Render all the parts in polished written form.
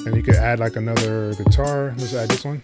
And you could add like another guitar. Let's add this one.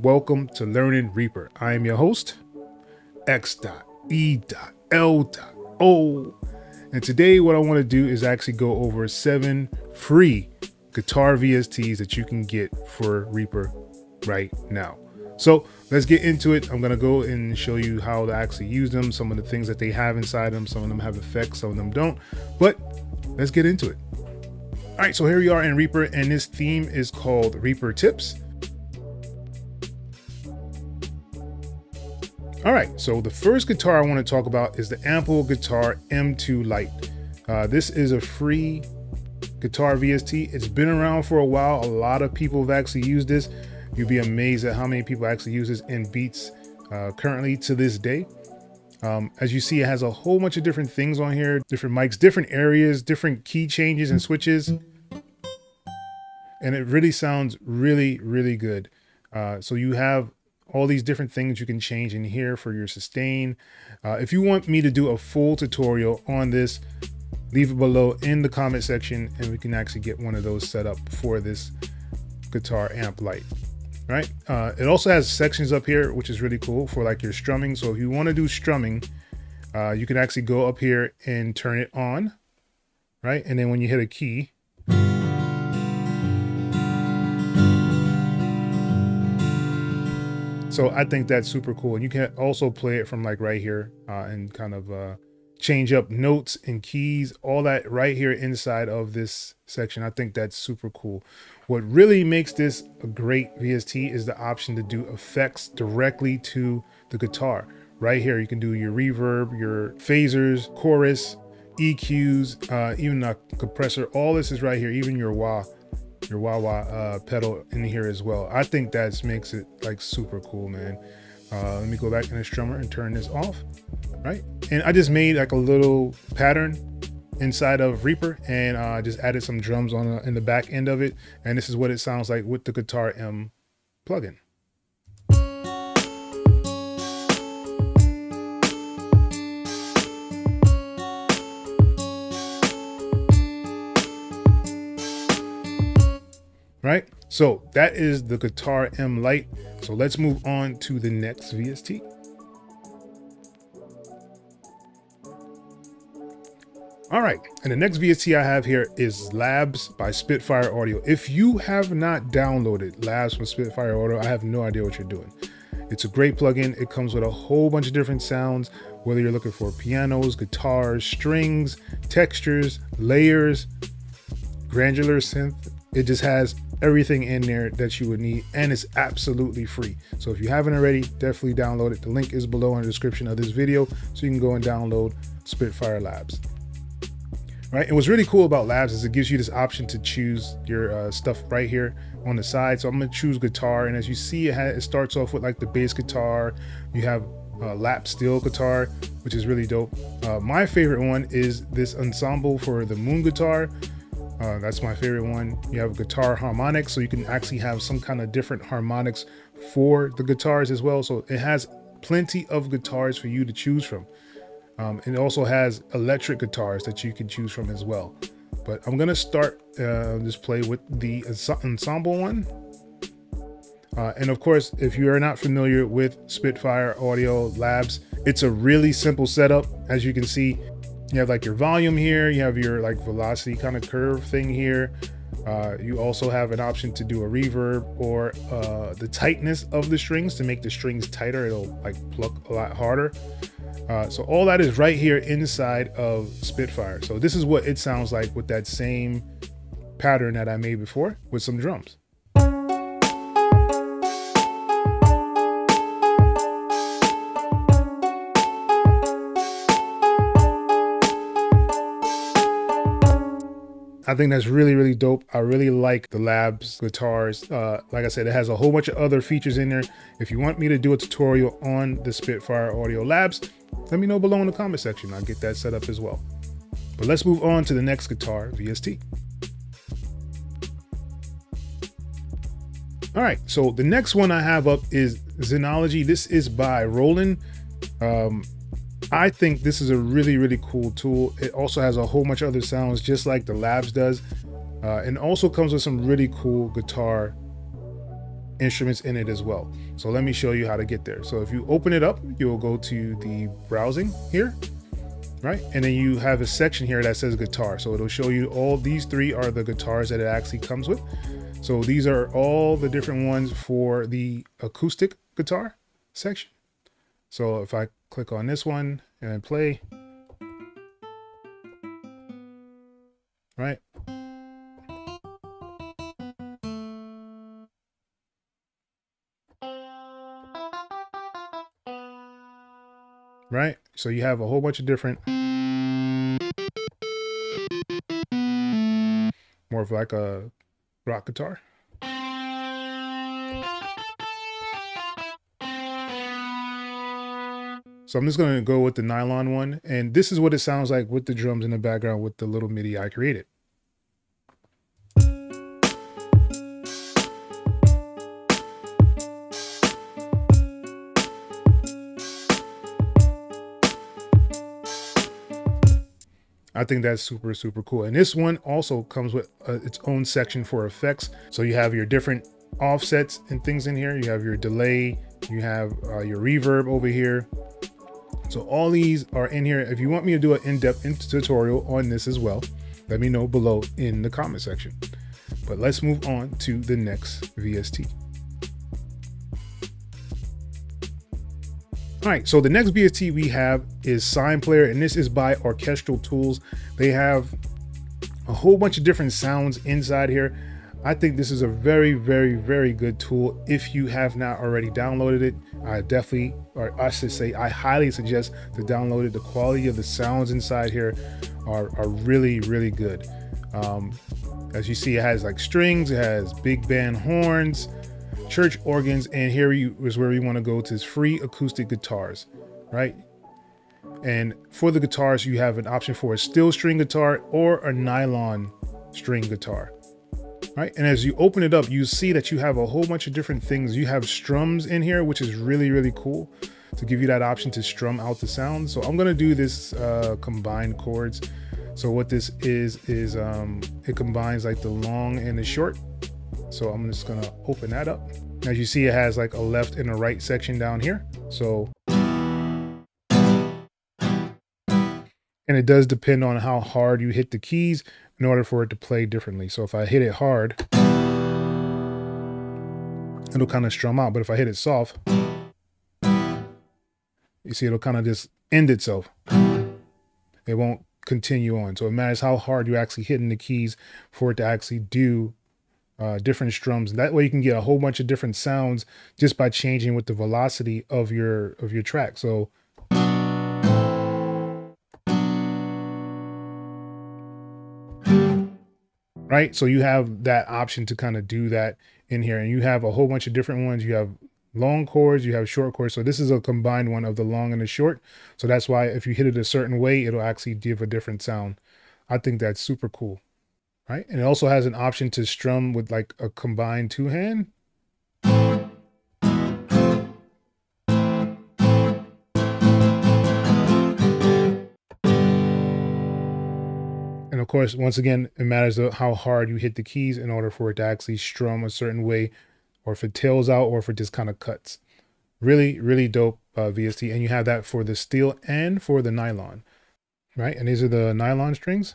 Welcome to Learning Reaper. I am your host, X.E.L.O. And today what I want to do is actually go over 7 free Guitar VSTs that you can get for Reaper right now. So let's get into it. I'm going to go and show you how to actually use them, some of the things that they have inside them. Some of them have effects, some of them don't, but let's get into it. All right, so here we are in Reaper, and this theme is called Reaper Tips. All right, so the first guitar I want to talk about is the Ample Guitar M2 Lite. This is a free Guitar VST. It's been around for a while. A lot of people have actually used this. You'd be amazed at how many people actually use this in beats currently to this day. As you see, it has a whole bunch of different things on here, different mics, different areas, different key changes and switches. And it really sounds really, really good. So you have all these different things you can change in here for your sustain. If you want me to do a full tutorial on this, leave it below in the comment section and we can actually get one of those set up for this Guitar Amp Lite. Right? It also has sections up here, which is really cool for like your strumming. So if you want to do strumming, you can actually go up here and turn it on, right? And then when you hit a key, so I think that's super cool. And you can also play it from like right here and kind of change up notes and keys, all that right here inside of this section. I think that's super cool. What really makes this a great VST is the option to do effects directly to the guitar. Right here, you can do your reverb, your phasers, chorus, EQs, even a compressor. All this is right here, even your wah pedal in here as well. I think that makes it like super cool, man. Let me go back in the strummer and turn this off, right? And I just made like a little pattern inside of Reaper and just added some drums on in the back end of it. And this is what it sounds like with the Guitar M plugin. Right, so that is the Guitar M Lite. So let's move on to the next VST. All right, and the next VST I have here is Labs by Spitfire Audio. If you have not downloaded Labs from Spitfire Audio, I have no idea what you're doing. It's a great plugin. It comes with a whole bunch of different sounds, whether you're looking for pianos, guitars, strings, textures, layers, granular synth. It just has everything in there that you would need, and it's absolutely free. So if you haven't already, definitely download it. The link is below in the description of this video, so you can go and download Spitfire Labs. Right, and what's really cool about Labs is it gives you this option to choose your stuff right here on the side. So I'm going to choose guitar, and as you see, it starts off with like the bass guitar. You have lap steel guitar, which is really dope. My favorite one is this ensemble for the Moon guitar. That's my favorite one. You have guitar harmonics, so you can actually have some kind of different harmonics for the guitars as well. So it has plenty of guitars for you to choose from. It also has electric guitars that you can choose from as well. But I'm gonna start this play with the ensemble one. And of course, if you are not familiar with Spitfire Audio Labs, it's a really simple setup. As you can see, you have like your volume here, you have your like velocity kind of curve thing here. You also have an option to do a reverb or the tightness of the strings to make the strings tighter. It'll like pluck a lot harder. So all that is right here inside of Spitfire. So this is what it sounds like with that same pattern that I made before with some drums. I think that's really, really dope. I really like the Labs guitars. Like I said, it has a whole bunch of other features in there. If you want me to do a tutorial on the Spitfire Audio Labs, let me know below in the comment section. I'll get that set up as well. But let's move on to the next Guitar VST. All right, so the next one I have up is Xenology. This is by Roland. I think this is a really, really cool tool. It also has a whole bunch of other sounds just like the Labs does. And also comes with some really cool guitar instruments in it as well. So let me show you how to get there. So if you open it up, you'll go to the browsing here, right? And then you have a section here that says guitar. So it'll show you all these three are the guitars that it actually comes with. So these are all the different ones for the acoustic guitar section. So if I click on this one and then play, right? Right? So you have a whole bunch of different, more of like a rock guitar. So I'm just going to go with the nylon one. And this is what it sounds like with the drums in the background with the little MIDI I created. I think that's super, super cool. And this one also comes with its own section for effects. So you have your different offsets and things in here. You have your delay, you have your reverb over here. So all these are in here. If you want me to do an in-depth tutorial on this as well, let me know below in the comment section. But let's move on to the next VST. All right, so the next VST we have is Sign Player, and this is by Orchestral Tools. They have a whole bunch of different sounds inside here. I think this is a very, very, very good tool. If you have not already downloaded it, I definitely, or I should say, I highly suggest to download it. The quality of the sounds inside here are really, really good. As you see, it has like strings, it has big band horns, church organs, and here is where we want to go to is free acoustic guitars, right? And for the guitars, you have an option for a steel string guitar or a nylon string guitar. Right, and as you open it up, you see that you have a whole bunch of different things. You have strums in here, which is really, really cool to give you that option to strum out the sound. So I'm gonna do this combined chords. So what this is it combines like the long and the short. So I'm just gonna open that up. As you see, it has like a left and a right section down here. So, and it does depend on how hard you hit the keys in order for it to play differently. So if I hit it hard, it'll kind of strum out. But if I hit it soft, you see it'll kind of just end itself. It won't continue on. So it matters how hard you're actually hitting the keys for it to actually do different strums. That way you can get a whole bunch of different sounds just by changing with the velocity of your track. So right, so you have that option to kind of do that in here, and you have a whole bunch of different ones. You have long chords, you have short chords. So this is a combined one of the long and the short. So that's why if you hit it a certain way, it'll actually give a different sound. I think that's super cool, right? And it also has an option to strum with like a combined two-hand. And of course, once again, it matters how hard you hit the keys in order for it to actually strum a certain way, or if it tails out, or if it just kind of cuts. Really, really dope VST. And you have that for the steel and for the nylon, right? And these are the nylon strings.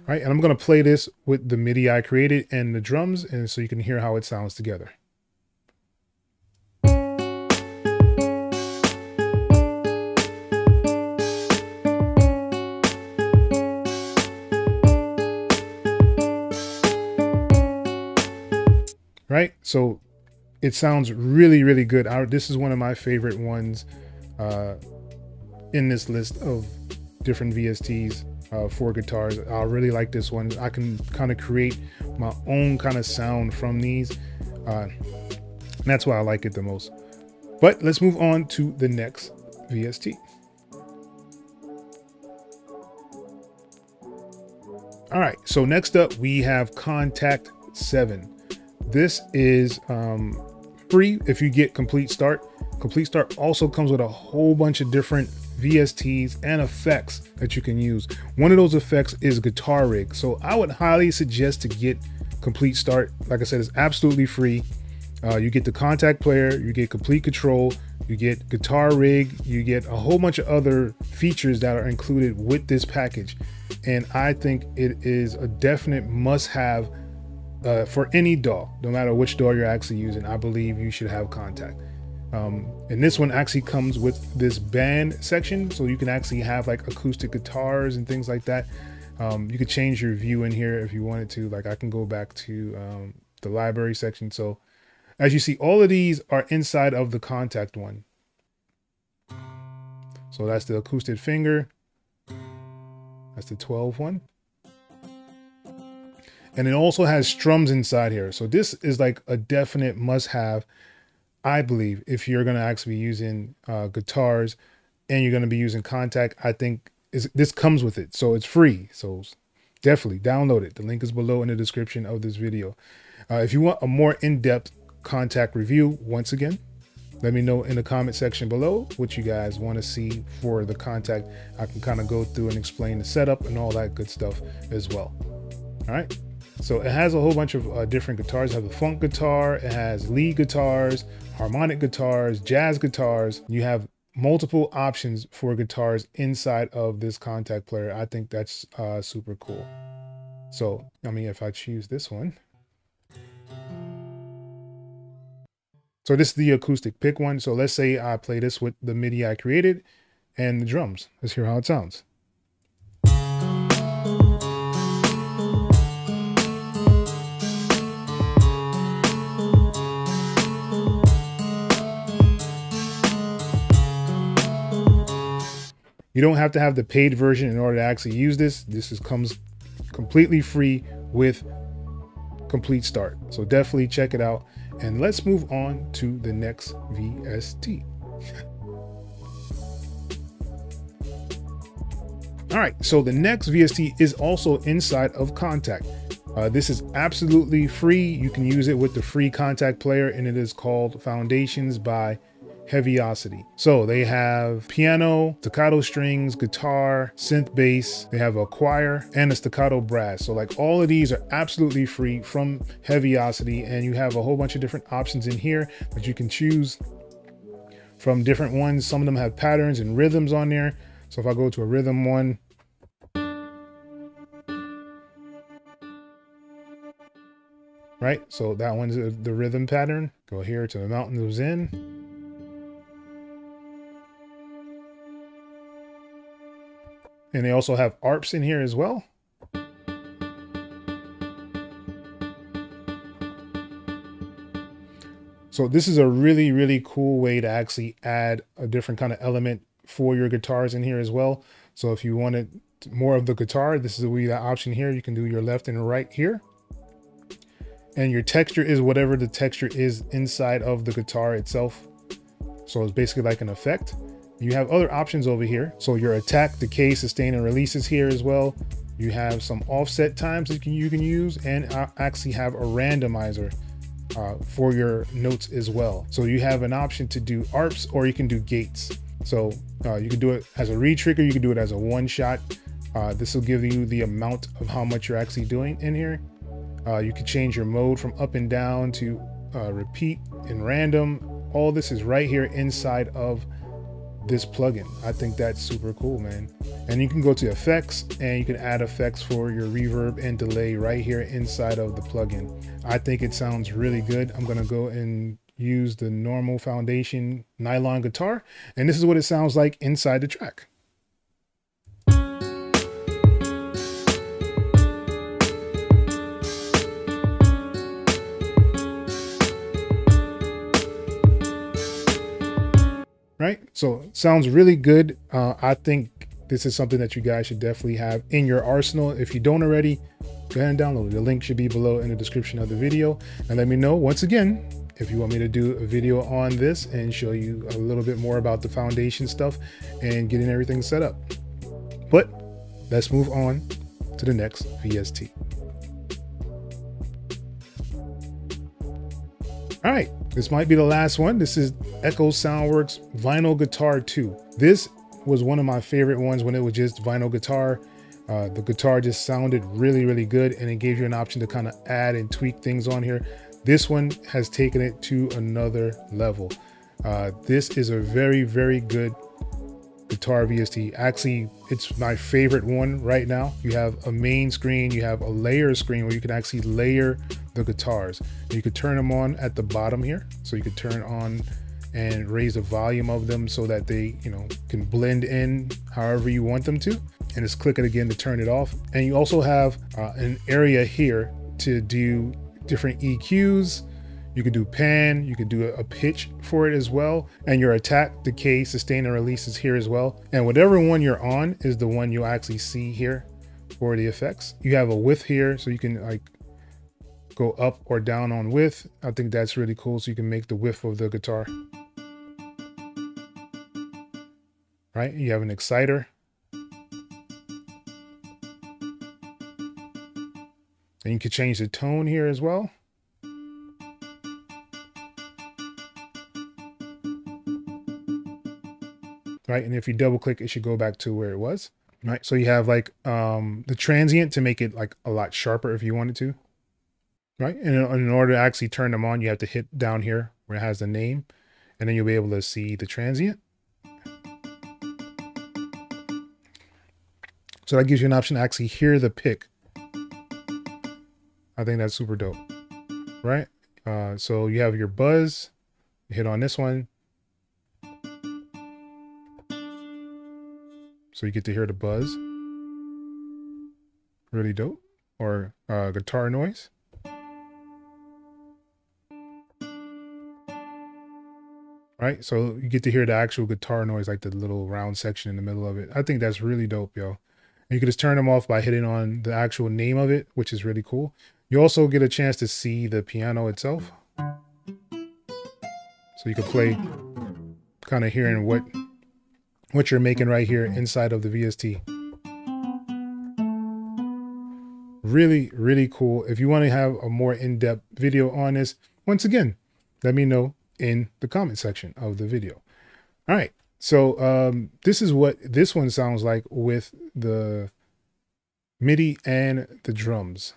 Right, and I'm going to play this with the MIDI I created and the drums, and so you can hear how it sounds together. Right, so it sounds really, really good. This is one of my favorite ones in this list of different VSTs for guitars. I really like this one. I can kind of create my own kind of sound from these. And that's why I like it the most. But let's move on to the next VST. All right, so next up we have Contact 7. This is free if you get Complete Start. Complete Start also comes with a whole bunch of different VSTs and effects that you can use. One of those effects is Guitar Rig. So I would highly suggest to get Complete Start. Like I said, it's absolutely free. You get the contact player, you get complete control, you get Guitar Rig, you get a whole bunch of other features that are included with this package. And I think it is a definite must-have for any DAW, no matter which DAW you're actually using. I believe you should have Contact. And this one actually comes with this band section, so you can actually have like acoustic guitars and things like that. You could change your view in here if you wanted to. Like I can go back to the library section. So as you see, all of these are inside of the Contact one. So that's the acoustic finger. That's the 12 one. And it also has strums inside here. So this is like a definite must-have, I believe, if you're going to actually be using guitars and you're going to be using Contact. I think this comes with it. So it's free. So definitely download it. The link is below in the description of this video. If you want a more in-depth Contact review, once again, let me know in the comment section below what you guys want to see for the Contact. I can kind of go through and explain the setup and all that good stuff as well. All right. So it has a whole bunch of different guitars. It has a funk guitar, it has lead guitars, harmonic guitars, jazz guitars. You have multiple options for guitars inside of this Contact player. I think that's super cool. So, I mean, if I choose this one. So this is the acoustic pick one. So let's say I play this with the MIDI I created and the drums. Let's hear how it sounds. You don't have to have the paid version in order to actually use this. This comes completely free with Complete Start. So definitely check it out. And let's move on to the next VST. All right, so the next VST is also inside of Contact. This is absolutely free. You can use it with the free Contact player, and it is called Foundations by Heaviosity. So they have piano, staccato strings, guitar, synth bass, they have a choir and a staccato brass. So like all of these are absolutely free from Heaviosity, and you have a whole bunch of different options in here that you can choose from different ones. Some of them have patterns and rhythms on there. So if I go to a rhythm one, right? So that one's the rhythm pattern. Go here to the Mountains of Zen. And they also have ARPs in here as well. So this is a really, really cool way to actually add a different kind of element for your guitars in here as well. So if you wanted more of the guitar, this is the option here. You can do your left and right here. And your texture is whatever the texture is inside of the guitar itself. So it's basically like an effect. You have other options over here. So your attack, decay, sustain, and release is here as well. You have some offset times that you can use, and actually have a randomizer for your notes as well. So you have an option to do ARPs, or you can do gates. So you can do it as a reed trigger, you can do it as a one shot. This will give you the amount of how much you're actually doing in here. You can change your mode from up and down to repeat and random. All this is right here inside of this plugin. I think that's super cool, man. And you can go to effects and you can add effects for your reverb and delay right here inside of the plugin. I think it sounds really good. I'm gonna go and use the normal Foundation nylon guitar, and this is what it sounds like inside the track. Right, so it sounds really good. I think this is something that you guys should definitely have in your arsenal. If you don't already, go ahead and download it. The link should be below in the description of the video. And let me know once again if you want me to do a video on this and show you a little bit more about the foundation stuff and getting everything set up. But let's move on to the next VST. All right, this might be the last one. This is Echo Soundworks Vinyl Guitar 2. This was one of my favorite ones when it was just vinyl guitar. The guitar just sounded really, really good, and it gave you an option to kind of add and tweak things on here. This one has taken it to another level. This is a very, very good Guitar VST. Actually, it's my favorite one right now. You have a main screen, you have a layer screen where you can actually layer the guitars. You could turn them on at the bottom here. So you could turn on and raise the volume of them so that they, can blend in however you want them to. And just click it again to turn it off. And you also have an area here to do different EQs. You can do pan, you can do a pitch for it as well. And your attack, decay, sustain, and release is here as well. And whatever one you're on is the one you'll actually see here for the effects. You have a width here, so you can like go up or down on width. I think that's really cool. So you can make the width of the guitar. Right, you have an exciter. And you can change the tone here as well. Right, and if you double click, it should go back to where it was. Right, so you have like the transient to make it like a lot sharper if you wanted to. Right, and in order to actually turn them on, you have to hit down here where it has the name, and then you'll be able to see the transient. So that gives you an option to actually hear the pick. I think that's super dope, right? So you have your buzz, you hit on this one. So you get to hear the buzz. Really dope. Or guitar noise. Right, so you get to hear the actual guitar noise, like the little round section in the middle of it. I think that's really dope, yo. And you can just turn them off by hitting on the actual name of it, which is really cool. You also get a chance to see the piano itself. So you can play, kind of hearing what you're making right here inside of the VST. Really, really cool. If you want to have a more in-depth video on this, once again, let me know in the comment section of the video. All right. So this is what this one sounds like with the MIDI and the drums.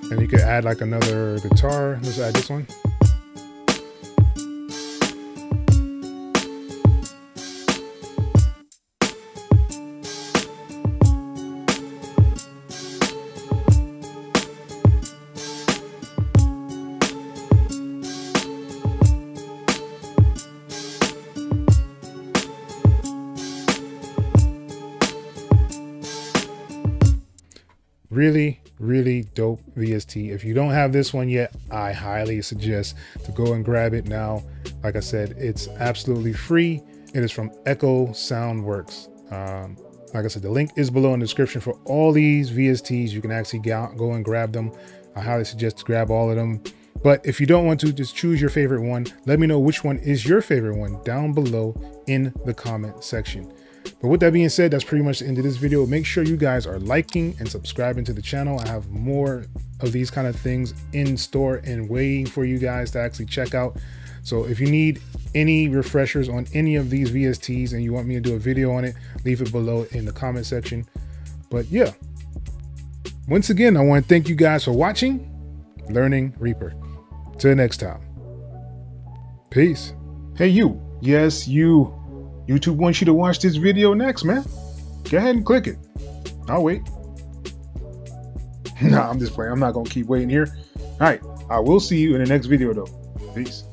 And you could add like another guitar. Let's add this one. Really, really dope VST. If you don't have this one yet, I highly suggest to go and grab it now. Like I said, it's absolutely free. It is from Echo Soundworks. Like I said, the link is below in the description for all these VSTs. You can actually go and grab them. I highly suggest to grab all of them. But if you don't want to, just choose your favorite one. Let me know which one is your favorite one down below in the comment section. But with that being said, that's pretty much the end of this video. Make sure you guys are liking and subscribing to the channel. I have more of these kind of things in store and waiting for you guys to actually check out. So if you need any refreshers on any of these VSTs and you want me to do a video on it, leave it below in the comment section. But yeah, once again, I want to thank you guys for watching Learning Reaper. Till next time. Peace. Hey you, yes you. YouTube wants you to watch this video next, man. Go ahead and click it. I'll wait. Nah, I'm just playing. I'm not gonna keep waiting here. All right, I will see you in the next video though. Peace.